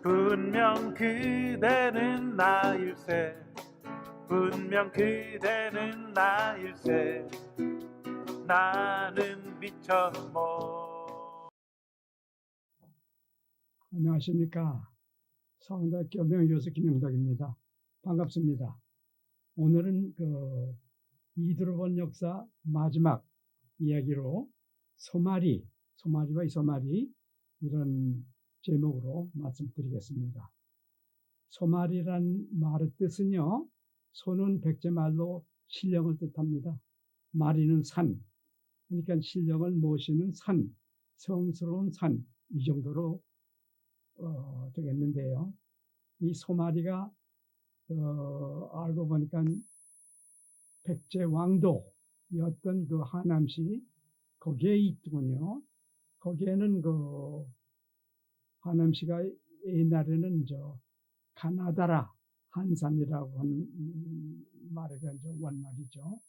분명 그대는 나일세. 분명 그대는 나일세. 나는 미쳤모. 안녕하십니까. 서강대학교 명예교수 김영덕입니다. 반갑습니다. 오늘은 이두로본 역사 마지막 이야기로 소마리와 이소마리 이런 제목으로 말씀드리겠습니다. 소마리란 말의 뜻은요, 소는 백제말로 신령을 뜻합니다. 마리는 산, 그러니까 신령을 모시는 산, 성스러운 산, 이 정도로 되겠는데요. 이 소마리가 알고 보니까 백제 왕도였던 그 하남시 거기에 있더군요. 거기에는 하남시가 옛날에는 가나다라 한산이라고 하는 말이가 원말이죠.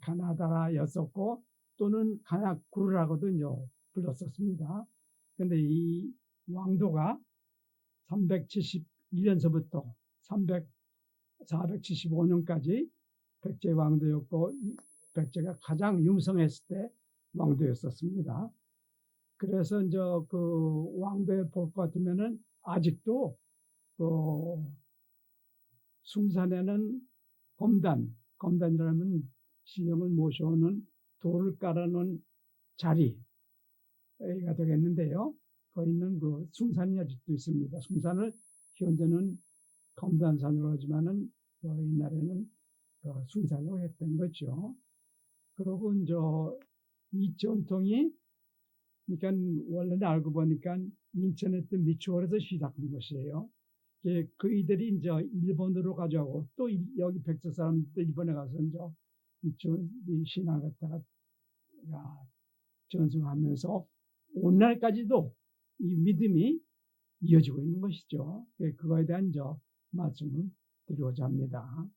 가나다라였었고 또는 가나구르라고도 불렀었습니다. 그런데 이 왕도가 371년서부터 475년까지 백제 왕도였고, 백제가 가장 융성했을 때 왕도였었습니다. 그래서 그 왕도에 볼 것 같으면은 아직도 숭산에는 검단이라면 신령을 모셔오는 돌을 깔아놓은 자리가 되겠는데요. 거기 있는 그 숭산이 아직도 있습니다. 숭산을 현재는 검단산으로 하지만은 옛날에는 숭산으로 했던 거죠. 그리고 이 전통이, 그러니까 원래는 알고 보니까 인천에 있던 미추홀에서 시작한 것이에요. 그이들이 일본으로 가져가고 또 여기 백제 사람들도 일본에 가서 이 신앙 갖다가 전승하면서 오늘날까지도 이 믿음이 이어지고 있는 것이죠. 그거에 대한 말씀을 드리고자 합니다.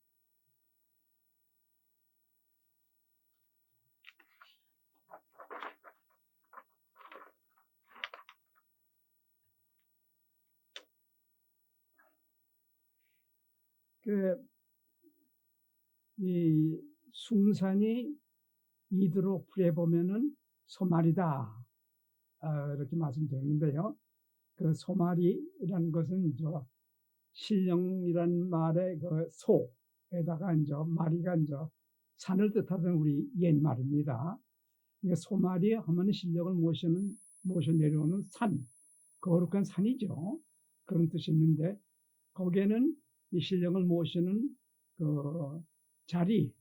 이 숭산이 이두로 풀에 보면은 소마리다, 이렇게 말씀드렸는데요. 그 소마리라는 것은 신령이란 말의 그 소에다가 마리가 산을 뜻하던 우리 옛말입니다. 소마리 하면 신령을 모셔 내려오는 산, 거룩한 산이죠. 그런 뜻이 있는데, 거기에는 이 신령을 모시는 그 자리,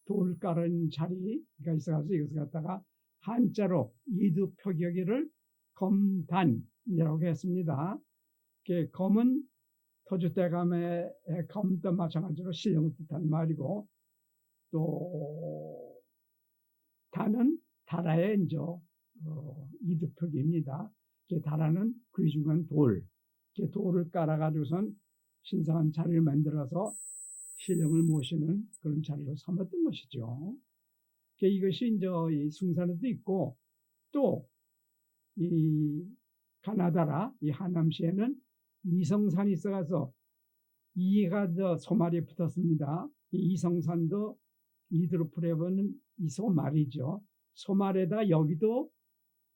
돌 깔은 자리가 있어가지고 이것을 갖다가 한자로 이두표격이를 검단이라고 했습니다. 검은 터줏대감의 검도 마찬가지로 신령을 뜻하는 말이고, 또 단은 다라의 이두표기입니다. 다라는 귀중한 돌, 돌을 깔아가지고선 신성한 자리를 만들어서 신령을 모시는 그런 자리로 삼았던 것이죠. 이것이 이 숭산에도 있고, 또 이 가나다라, 이 하남시에는 이성산이 있어가서 이가 소마리에 붙었습니다. 이 이성산도 이두로 풀어보는 이소마리죠. 소마리에다 여기도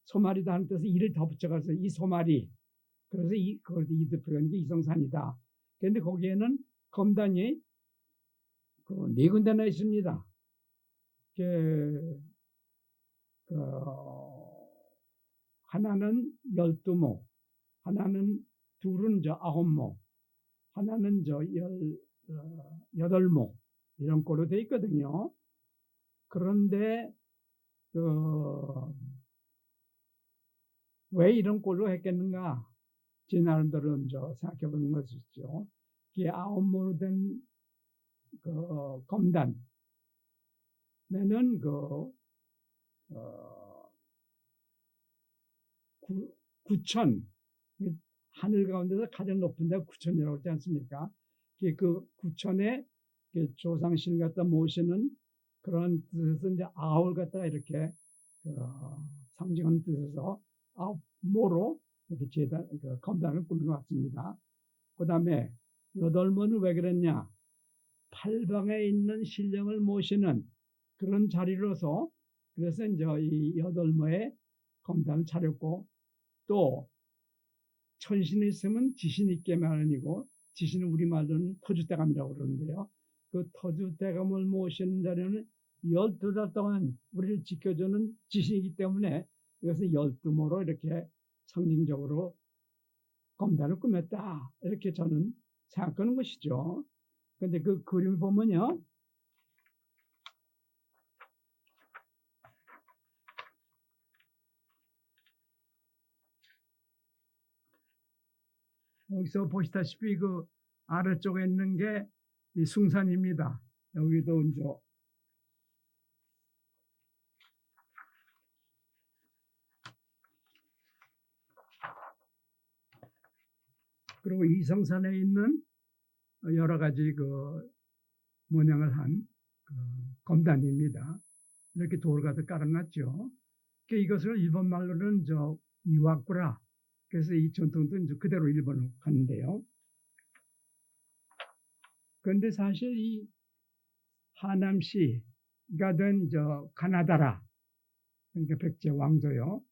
소마리다 하는 뜻에 이를 더 붙여가서 이소마리. 그래서 그걸 이두로 풀어가는 게 이성산이다. 그런데 거기에는 검단이 네 군데나 있습니다. 하나는 12모, 둘은 9모, 하나는 8모, 이런 꼴로 되어 있거든요. 그런데, 왜 이런 꼴로 했겠는가? 제 나름대로 생각해 보는 것이죠. 이게 9모로 된 검단에는 구천, 하늘 가운데서 가장 높은 데가 구천이라고 하지 않습니까? 그 구천에 조상신 갖다 모시는 그런 뜻에서 아홉을 갖다가 이렇게 상징하는 뜻에서 아홉 모로 이렇게 검단을 꾸민 것 같습니다. 그 다음에 여덟모는 왜 그랬냐? 팔방에 있는 신령을 모시는 그런 자리로서 그래서 이제 이 여덟모에 검단을 차렸고 또 천신이 있으면 지신이 있게 마련이고 지신은 우리말로는 터줏대감이라고 그러는데요. 그 터줏대감을 모시는 자리는 12달 동안 우리를 지켜주는 지신이기 때문에 이것은 12모로 이렇게 상징적으로 검단을 꾸몄다. 이렇게 저는 생각하는 것이죠. 근데 그 그림을 보면요. 여기서 보시다시피 그 아래쪽에 있는 게 이 숭산입니다. 여기도 이제 그리고 이성산에 있는 여러 가지 그 문양을 한 그 검단입니다. 이렇게 돌을 가득 깔아놨죠. 이것을 일본 말로는 이와꾸라. 그래서 이 전통도 이제 그대로 일본으로 가는데요. 그런데 사실 이 하남시가 된 가나다라, 그러니까 백제 왕조요.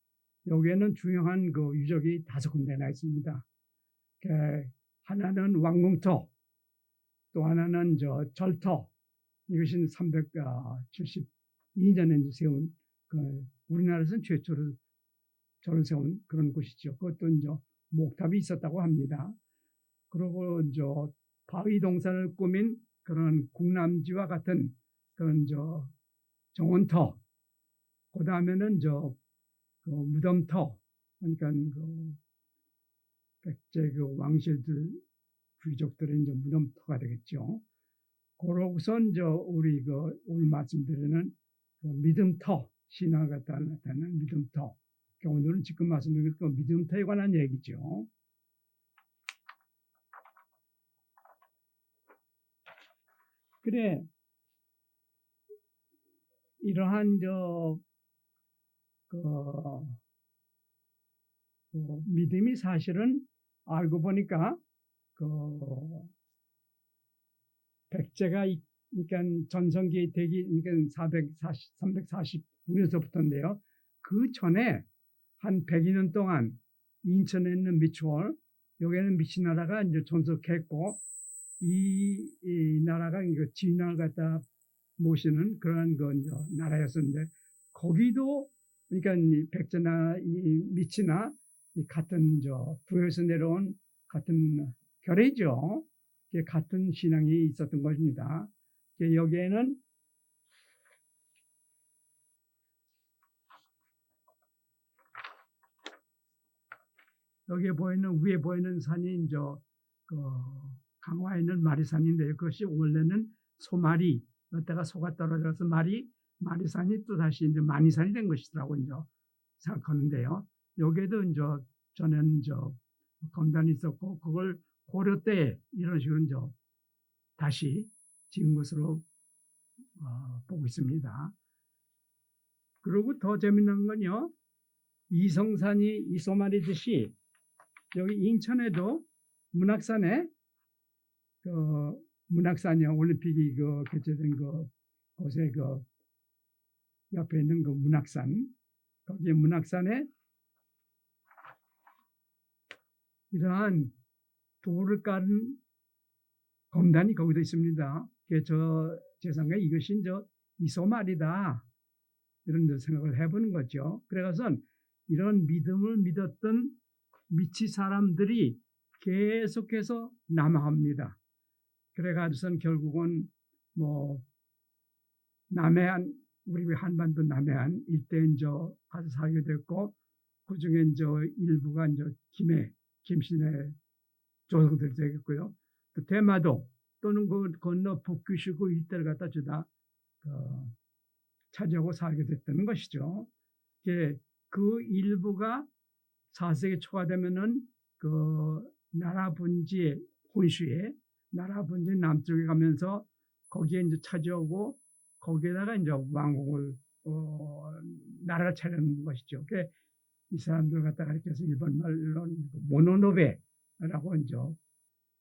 여기에는 중요한 그 유적이 5군데나 있습니다. 하나는 왕궁터, 또 하나는 절터. 이것은 372년에 세운 우리나라에서는 최초로 절을 세운 그런 곳이죠. 그것도 목탑이 있었다고 합니다. 그리고 바위동산을 꾸민 그런 궁남지와 같은 그런 정원터, 그 다음에는 그 무덤터, 그러니까 그 백제 그 왕실들 귀족들의 무덤터가 되겠죠. 그러고서 우리 오늘 말씀드리는 그 믿음터, 신화를 갖다 나타내는 믿음터. 오늘은 지금 말씀드린 그 믿음터에 관한 얘기죠. 그래, 이러한 믿음이 사실은 알고 보니까 백제가 그러니까 전성기 되기 그러니까 349년서부터인데요. 그 전에 한 102년 동안 인천에 있는 미추홀, 여기에는 미치나라가 존속했고 이 나라가 진을 갖다 모시는 그런 나라였었는데 거기도 그러니까 백제나 이 미치나 같은 부에서 내려온 같은 결의죠. 같은 신앙이 있었던 것입니다. 여기에는 여기에 보이는 위에 보이는 산이 강화에 있는 마리산인데요. 그것이 원래는 소마리, 여기다가 소가 떨어져서 마리산이 또 다시 마니산이 된 것이라고 생각하는데요. 여기에도 전에는 검단이 있었고 그걸 고려 때 이런 식으로 다시 지은 것으로 보고 있습니다. 그리고 더 재밌는 건요, 이성산이 이소마리듯이 여기 인천에도 문학산에 문학산이요, 올림픽이 개최된 곳에 옆에 있는 문학산, 거기에 문학산에 이러한 돌을 깔은 검단이 거기도 있습니다. 제 생각에 이것이 이소말이다. 이런 생각을 해보는 거죠. 그래서 이런 믿음을 믿었던 미치 사람들이 계속해서 남아갑니다. 그래가지고선 결국은 남해안, 우리 한반도 남해안 일대에 가서 살게 됐고, 그 중에 일부가 김신의 조성들이 되겠고요. 또 대마도 또는 그 건너 북규시고 일대를 갖다 주다 차지하고 살게 됐다는 것이죠. 그 일부가 4세기 초가 되면은 나라 분지 혼수에 나라 분지 남쪽에 가면서 거기에 차지하고 거기에다가 왕국을 나라를 차리는 것이죠. 이 사람들 갖다가 이렇게 해서 일본 말로 모노노베라고 이제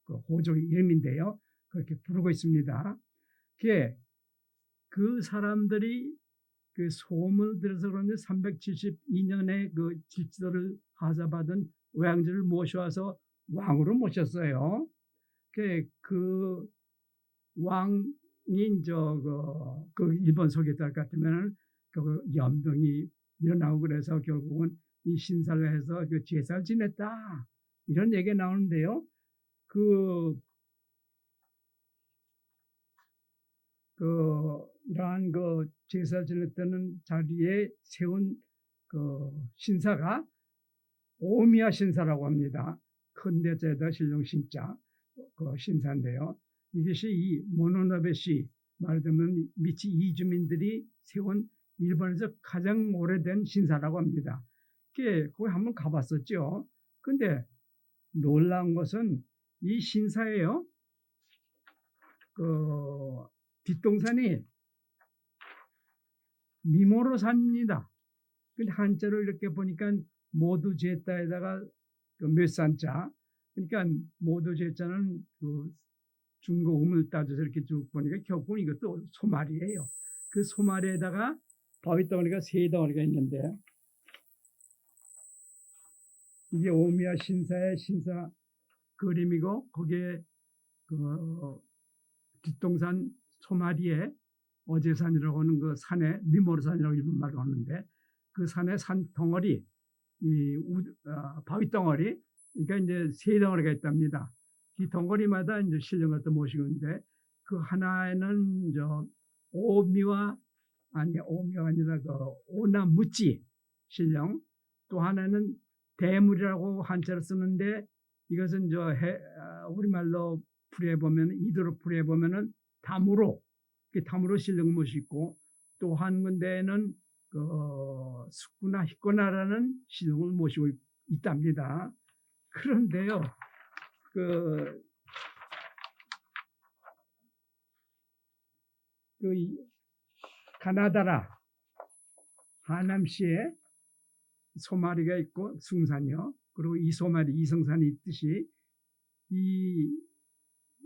그 호족의 이름인데요. 그렇게 부르고 있습니다. 그 사람들이 그 소문을 들어서 그런지 372년에 그 질지도를 하사받은 오양지를 모셔와서 왕으로 모셨어요. 그 왕이 그 일본 소개달 같으면 그 연병이 일어나고 그래서 결국은 이 신사를 해서 그 제사를 지냈다 이런 얘기가 나오는데요. 이러한 그 제사 지냈다는 자리에 세운 그 신사가 오미야 신사라고 합니다. 큰대자에다 신령 신자 그 신사인데요. 이것이 이 모노노베시 말하자면 미치 이주민들이 세운 일본에서 가장 오래된 신사라고 합니다. 거기 한번 가봤었죠. 근데 놀라운 것은 이 신사예요. 그 뒷동산이 미모로산입니다. 근데 한자로 이렇게 보니까 모두 제자에다가 그 몇 산자. 그러니까 모두 제자는 그 중고 음을 따져서 이렇게 쭉 보니까 결국은 이것도 소말이에요. 그 소말에다가 바위 덩어리가 세 덩어리가 있는데 이게 오미야 신사의 신사 그림이고 거기에 그 뒷동산 소마리에 어제산이라고 하는 그 산에 미모르산이라고 일본말로 하는데 그 산에 산 덩어리 바위 덩어리 그러니까 이제 세 덩어리가 있답니다. 이 덩어리마다 이제 신령을 갖다 모시는데 그 하나에는 오미가 아니라 그 오나무치 신령, 또 하나는 대물이라고 한자로 쓰는데 이것은 우리말로 풀이해 보면 이도로 풀이해 보면은 담으로 신령을 모시고 또 한 군데에는 그 숙구나 히코나라는 신령을 모시고 있답니다. 그런데요, 그 가나다라 하남시에 소마리가 있고 숭산이요. 그리고 이 소마리 이성산이 있듯이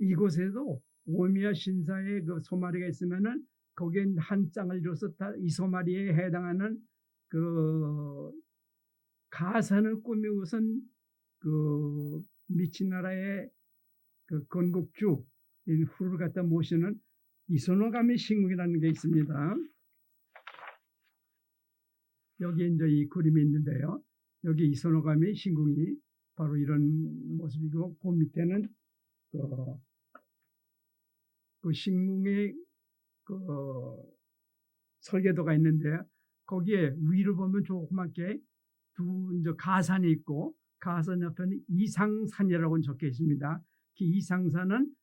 이곳에도 오미야 신사의 그 소마리가 있으면은 거기에 한 짱을 이뤄서 이 소마리에 해당하는 그 가산을 꾸미고선 그 미치나라의 그 건국주 후를 갖다 모시는 이소노가미 신궁이라는 게 있습니다. 여기 이제 이 그림이 있는데요. 여기 이소노가미 신궁이 바로 이런 모습이고 그 밑에는 그 신궁의 그 설계도가 있는데 거기에 위를 보면 조그맣게 이제 가산이 있고 가산 옆에는 이상산이라고 적혀 있습니다. 그 이상산은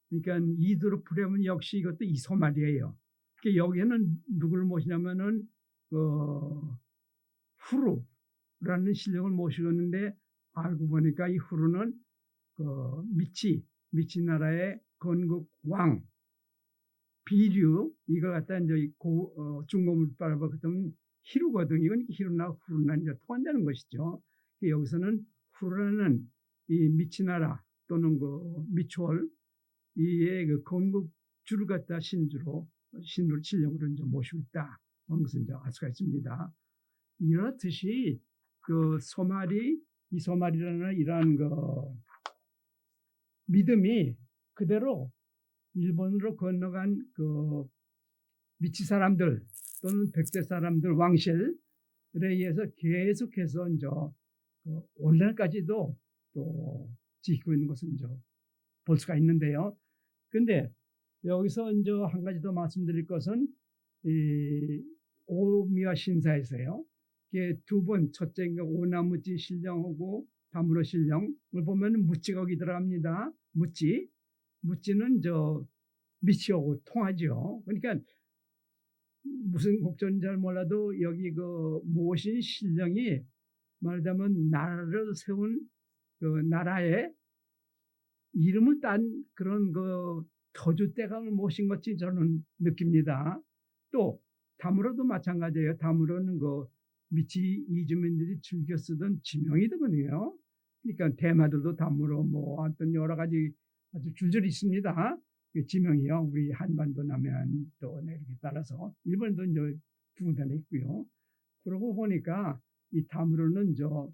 그러니까 이도로 풀이하면 역시 이것도 이소말이에요. 여기에는 누구를 모시냐면은 후루라는 신령을 모시었는데 알고 보니까 이 후루는 미치 나라의 건국 왕 비류 이걸 갖다 이제 중국을 빨아봤더니 히루거든. 이건 히루나 후루나 이제 통한다는 것이죠. 여기서는 후루는 이 미치나라 또는 그 미추홀 이의 그 건국주를 갖다 신으로 신령으로 이제 모시고 있다. 그런 것을 이제 알 수가 있습니다. 이렇듯이 그 이 소마리라는 이러한 그 믿음이 그대로 일본으로 건너간 그 미치 사람들 또는 백제 사람들 왕실에 의해서 계속해서 이제 오늘날까지도 또 지키고 있는 것을 이제 볼 수가 있는데요. 근데 여기서 이제 한 가지 더 말씀드릴 것은 이 오미야 신사에서요. 두 번 첫째가 오나무치 신령하고 다무로 신령을 보면 무치가 거기 들어갑니다. 무치는 미치하고 통하죠. 그러니까 무슨 곡절인지 잘 몰라도 여기 그 모신 신령이 말하자면 나라를 세운 그 나라의 이름을 딴 그런 그 터줏대감을 모신 것이 저는 느낍니다. 또 다무로도 마찬가지예요. 다무로는 그 미치 이주민들이 즐겨 쓰던 지명이더군요. 그러니까 대마들도 다물어 뭐 어떤 여러 가지 아주 줄줄이 있습니다. 그 지명이요. 우리 한반도 남해안도 이렇게 따라서 일본도 이제 두 군데나 있고요. 그러고 보니까 이 다물어는 저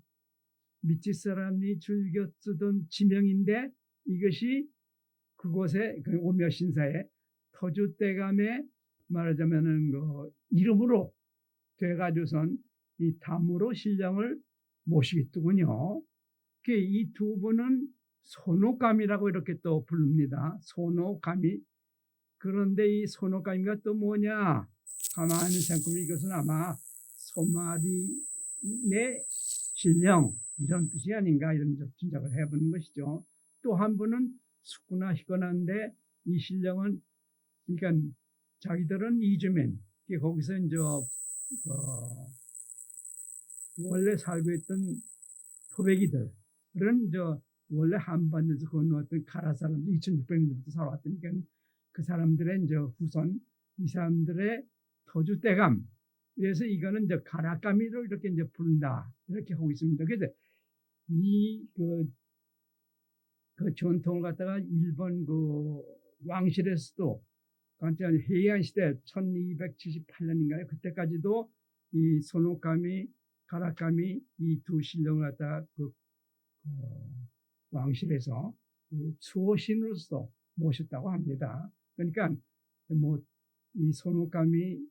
미치 사람이 즐겨 쓰던 지명인데 이것이 그곳에 그 오며 신사의 터줏대감의 말하자면은 그 이름으로 돼가지고선 이 다무로 신령을 모시겠더군요. 이 두 분은 손오감이라고 이렇게 또 부릅니다. 손오감이. 그런데 이 손오감이가 또 뭐냐? 가만히 생각해보면 이것은 아마 소마리네 신령 이런 뜻이 아닌가 이런 짐작을 해보는 것이죠. 또 한 분은 숙구나 희건한데 이 신령은 그러니까 자기들은 이주민 거기서 이제 원래 살고 있던 토백이들은 원래 한반도에서 건너왔던 가라 사람 2600년부터 살아왔으니까 그 사람들의 이제 후손 이 사람들의 터줏대감 그래서 이거는 이제 가라까미를 이렇게 이제 부른다 이렇게 하고 있습니다. 그래서 그 전통을 갖다가 일본 그 왕실에서도 해이안 시대 1278년인가요? 그때까지도 이 손오감이 가라까미 이 두 신령을 갖다가 왕실에서 수호신으로서 모셨다고 합니다. 그러니까 뭐 이 손오감이하고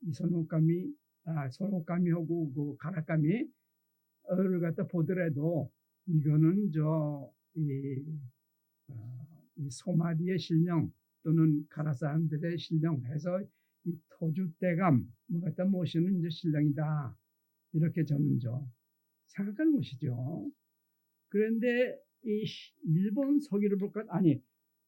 그 가라까미를 갖다 보더라도 이거는 이 소마리의 신령 또는 가라 사람들의 신령해서 이 터줏대감 뭐 갖다 모시는 이제 신령이다 이렇게 저는 생각하는 것이죠. 그런데 이 일본 서기를 볼까 아니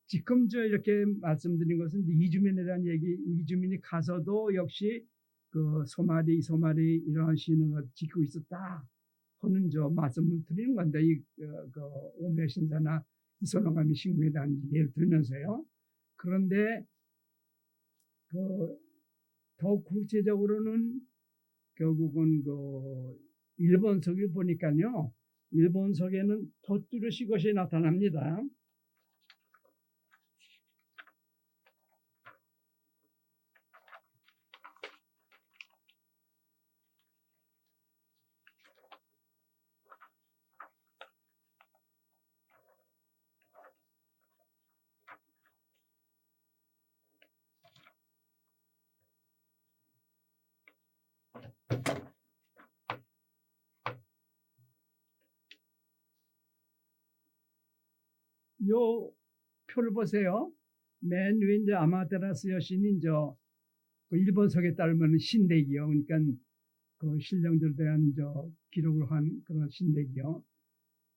지금 이렇게 말씀드린 것은 이주민에 대한 얘기 이주민이 가서도 역시 그 소마리 이러한 신을 지키고 있었다 하는 말씀을 드리는 건데 그 오메 신사나 이소노가미 신궁에 대한 예를 들면서요. 그런데 더 구체적으로는 결국은 일본석을 보니까요. 일본석에는 더 뚜렷이 것이 나타납니다. 요 표를 보세요. 맨 위에 이제 아마테라스 여신이 그 일본석에 따르면 신대기요. 그러니까 그 신령들에 대한 기록을 한 그런 신대기요.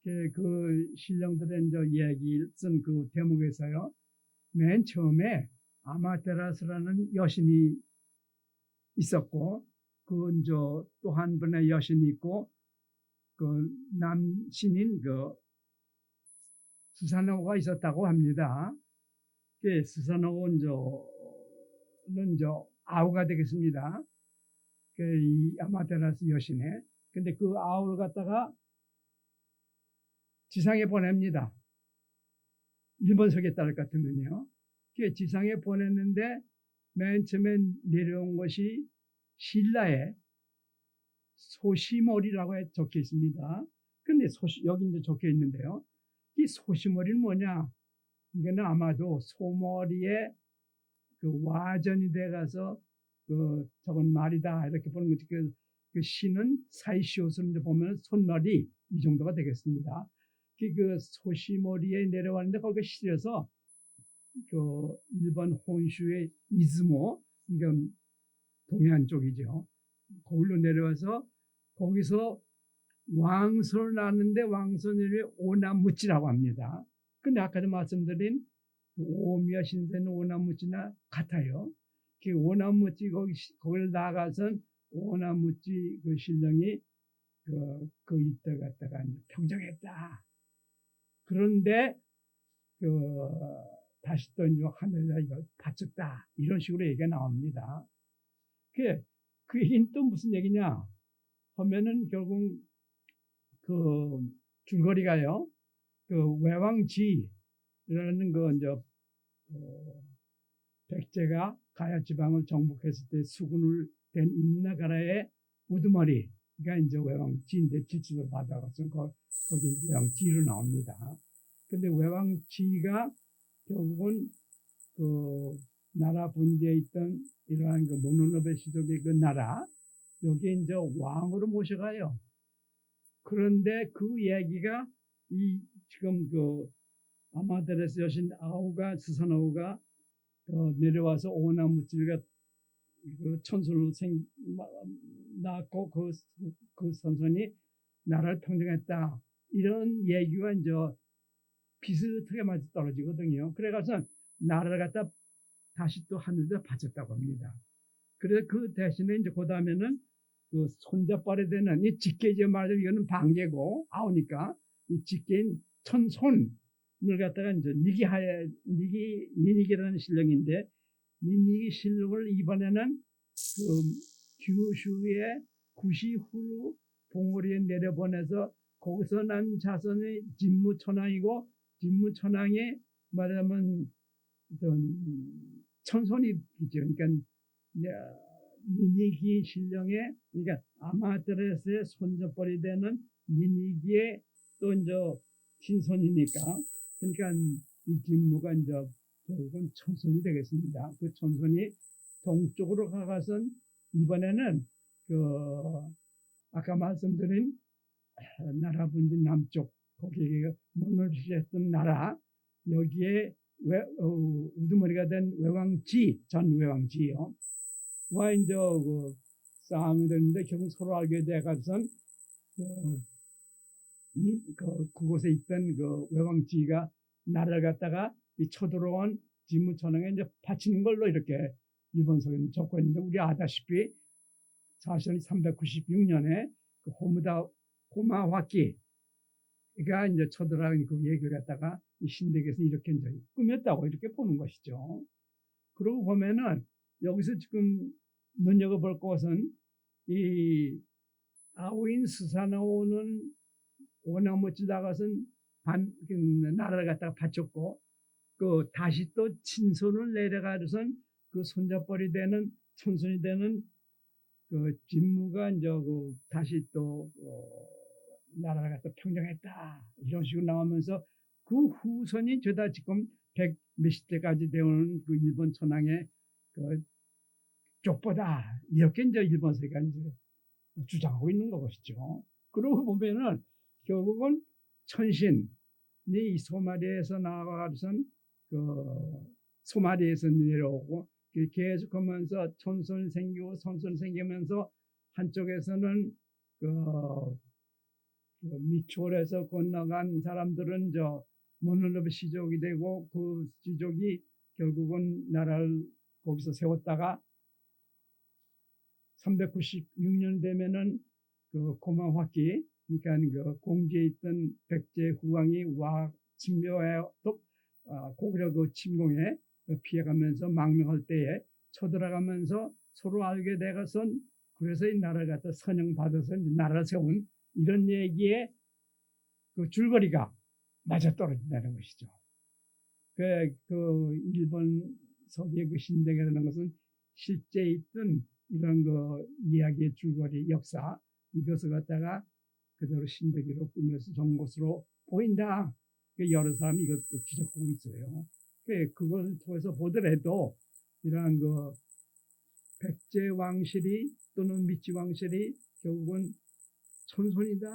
그 신령들의 이야기를 쓴 그 대목에서요. 맨 처음에 아마테라스라는 여신이 있었고, 또 한 분의 여신이 있고, 그 남신인 스사노가 있었다고 합니다. 스사노는 아우가 되겠습니다. 이 아마테라스 여신의. 근데 그 아우를 갖다가 지상에 보냅니다. 일본석에 따를 것 같으면요. 지상에 보냈는데 맨 처음에 내려온 것이 신라의 소시몰이라고 적혀 있습니다. 근데 여기 이제 적혀 있는데요. 이 소시몰이는 뭐냐? 이거는 아마도 소머리의 그 와전이 돼가서 저건 말이다 이렇게 보는 거지. 그 시는 사이시옷을 보면 손머리 이 정도가 되겠습니다. 그 소시머리에 내려왔는데 거기가 실려서 그 일본 혼슈의 이즈모, 그러니까 동해안 쪽이죠. 거기로 내려와서 거기서 왕손을 낳았는데 왕손 이름이 오나무치라고 합니다. 근데 아까도 말씀드린 오미야 신세는 오나무치나 같아요. 그 오나무치 거기를 나가선 오나무치 그 신령이 그 이때 갔다가 평정했다. 그런데 다시 또 하늘에다 이거 바쳤다. 이런 식으로 얘기가 나옵니다. 그 얘기는 또 무슨 얘기냐? 하면은 결국 그 줄거리가요. 그 외왕지라는 그 이제 백제가 가야 지방을 정복했을 때 수군을 된 임나가라의 우두머리가 이제 외왕지인데 지치를 받아가서 거기 외왕지로 나옵니다. 근데 외왕지가 결국은 그 나라 분지에 있던 이러한 그 모노노베 시족의 그 나라 여기에 이제 왕으로 모셔가요. 그런데 그 얘기가 이 지금 그 아마테라스 여신 아우가 스사노우가 내려와서 오나무치가 그 천손을 낳고 그 선손이 나라를 평정했다. 이런 얘기가 이제 비슷하게 맞아 떨어지거든요. 그래가서 나라를 갖다 다시 또 하늘에다 바쳤다고 합니다. 그래서 그 대신에 이제 그 다음에는 그 손잡발에 되는 이 직계제 말하자면 이거는 방계고 아우니까 이 직계인 천손을 갖다가 이제 니닉이라는 신령인데 니닉이 신령을 이번에는 그 규슈의 구시후루 봉우리에 내려보내서 거기서 난 자손의 진무천왕이고 진무천왕이 말하자면 천손이죠. 그러니까 니니기 신령의 그러니까 아마테라스의 손잡벌이 되는 니니기의 또 이제 신손이니까 그러니까 이 진무가 이제 결국은 천손이 되겠습니다. 그 천손이 동쪽으로 가가선 이번에는 그 아까 말씀드린 나라 분지 남쪽 거기에 모노리시했던 나라 여기에 우두머리가 된 외왕지 전 외왕지요. 와 이제 그 싸움이 되는데 결국 서로 알게 돼가선 그곳에 있던 그 외왕지가 나라를 갖다가 이 쳐들어온 진무천왕에 이제 바치는 걸로 이렇게 일본 소견 적고 있는데 우리 아다시피 사실 396년에 그 호마화기가 이제 쳐들어온 그 얘기를 갖다가 이 신덕에서 이렇게 이제 꾸몄다고 이렇게 보는 것이죠. 그러고 보면은 여기서 지금 눈여겨볼 것은 이 아우인 스사노오는 오나무치 나가선 나라를 갖다가 바쳤고 그 다시 또 친손을 내려가서는 그 손잡벌이 되는 천손이 되는 그 진무가 이제 그 다시 또 나라를 갖다 평정했다 이런 식으로 나오면서 그 후손이 죄다 지금 100 몇십 대까지 되는 그 일본 천황의 그 쪽보다 이렇게 이제 일본서가 이제 주장하고 있는 것이죠. 그러고 보면은 결국은 천신이 이 소마리에서 나와가선 그 소마리에서 내려오고 계속하면서 천손 생기고 선손 생기면서 한쪽에서는 그 미추홀에서 건너간 사람들은 저 모노노베 시족이 되고 그 시족이 결국은 나라를 거기서 세웠다가 396년 되면은 그 고마화기 그러니까 그 공지에 있던 백제 후왕이 와 침묘해 또 고구려 그 침공에 피해가면서 망명할 때에 쳐들어가면서 서로 알게 되고선 그래서 이 나라를 갖다 선영받아서 나라를 세운 이런 얘기에 그 줄거리가 맞아떨어진다는 것이죠. 그 일본 서기의 그 신덕이라는 것은 실제 있던 이런 그 이야기의 줄거리 역사 이것을 갖다가 그대로 신덕기로 꾸며서 좋은 것으로 보인다. 여러 사람이 이것도 지적하고 있어요. 그걸 통해서 보더라도 이러한 그 백제 왕실이 또는 미치 왕실이 결국은 천손이다.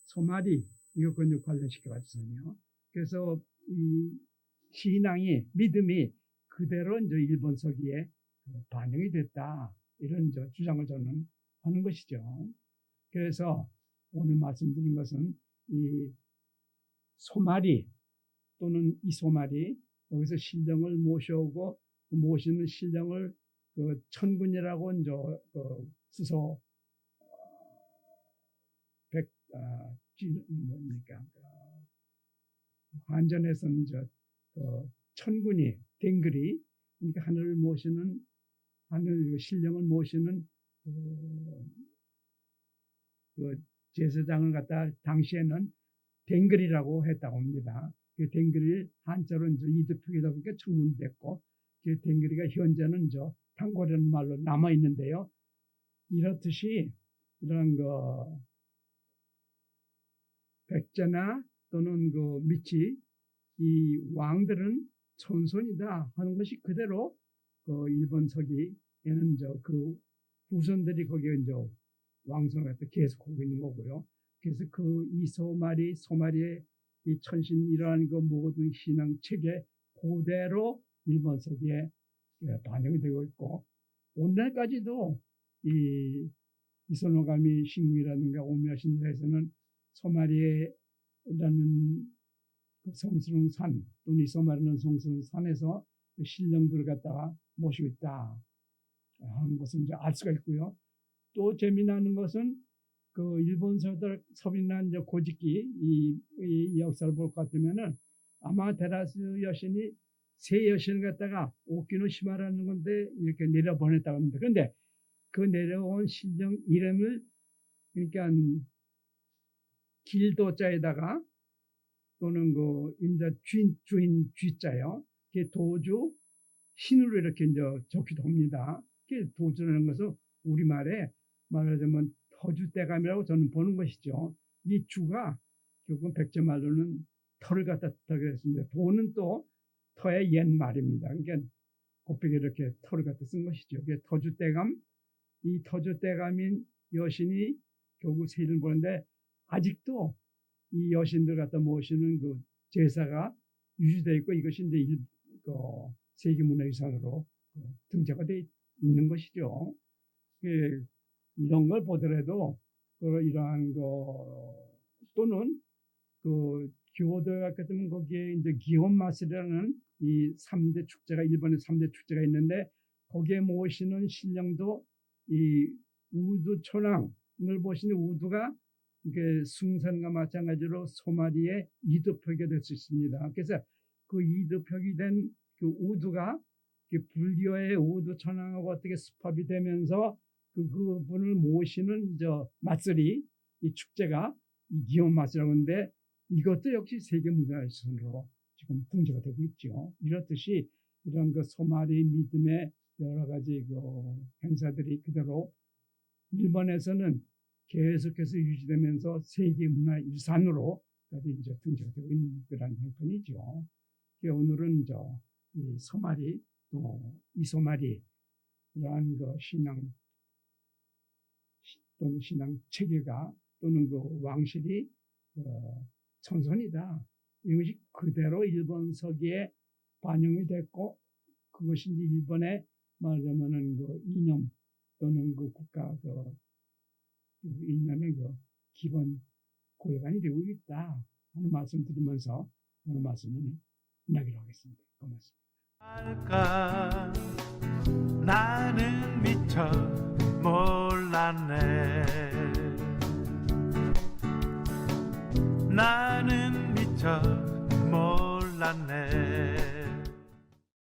소마리 이것과 관련시켜 봤거든요. 그래서 이 신앙이 믿음이 그대로 이제 일본 서기에 반영이 됐다. 이런 주장을 저는 하는 것이죠. 그래서 오늘 말씀드린 것은 이 소마리 또는 이소마리 여기서 신령을 모셔오고 모시는 신령을 그 천군이라고 이제 수소 뭡니까 환전에서는 천군이 댕글이 그러니까 하늘을 모시는 하늘 신령을 모시는 그 제사장을 갖다 당시에는 댕글이라고 했다고 합니다. 그 댕글이 한자로 이제 이두표기다 보니까 청문이 됐고, 그 댕글이가 현재는 단골이라는 말로 남아 있는데요. 이렇듯이 이런 거 백제나 또는 그 미치 이 왕들은 천손이다 하는 것이 그대로 그 일본 서기에는 그 후손들이 거기에 왕성을 갖다 계속하고 있는 거고요. 그래서 그 소마리의 이 천신 이러한 그 모든 신앙 체계 그대로 일본 서기에 반영이 되고 있고, 오늘까지도 이 이소노가미 신궁이라든가 오미야신도에서는 소마리에라는 그 성스러운 산 또는 이소마리라는 성스러운 산에서 그 신령들을 갖다가 모시고 있다 하는 것을 이제 알 수가 있고요. 또 재미나는 것은 그 일본 서비나 이제 고집기 이 역사를 볼 것 같으면은 아마 데라스 여신이 세 여신을 갖다가 오키노시마라는 건데 이렇게 내려보냈다고 합니다. 그런데 그 내려온 신령 이름을 그러니까 길도자에다가 또는 그 임자 주인 쥐자요. 그게 도주 신으로 이렇게 이제 적기도 합니다. 그게 도주라는 것은 우리말에 말하자면 터주대감이라고 저는 보는 것이죠. 이 주가 결국은 백제 말로는 터를 갖다 뜻하게 했습니다. 도는 또 터의 옛 말입니다. 그러니까 곱하게 이렇게 터를 갖다 쓴 것이죠. 그게 터주대감, 이 터주대감인 여신이 결국 세를 보는데 아직도 이 여신들 갖다 모시는 그 제사가 유지되어 있고 이것이 이제 세계문화유산으로 등재가 되어 있는 것이죠. 이런 걸 보더라도 이러한 거 또는 그 교도에 갔기 때문에 거기에 이제 기혼마스라는 이 3대 축제가 일본의 3대 축제가 있는데 거기에 모시는 신령도 이 우두 천왕을 보시는 우두가 이게 숭산과 마찬가지로 소마리의 이두표기가 될 수 있습니다. 그래서 그 이두표기 된 그 우두가 불교의 우두 천왕하고 어떻게 수합이 되면서 그분을 모시는 맞설이 이 축제가 기혼 맞설이라고 하는데 이것도 역시 세계문화유산으로 지금 등재가 되고 있죠. 이렇듯이 이런 그 소마리 믿음의 여러 가지 그 행사들이 그대로 일본에서는 계속해서 유지되면서 세계문화유산으로 이제 등재가 되고 있는 그런 형편이죠. 오늘은 이 소마리 또 이소마리 이러한 그 신앙 또는 신앙 체계가 또는 그 왕실이 천선이다. 이것이 그대로 일본 서기에 반영이 됐고 그것이 이제 일본의 말하자면은 그 이념 또는 그 국가 그 이념의 그 기본 골간이 되고 있다 하는 말씀드리면서 오늘 말씀은 끝나기로 하겠습니다. 고맙습니다. 알까 나는 미처 몰랐네. 나는 미처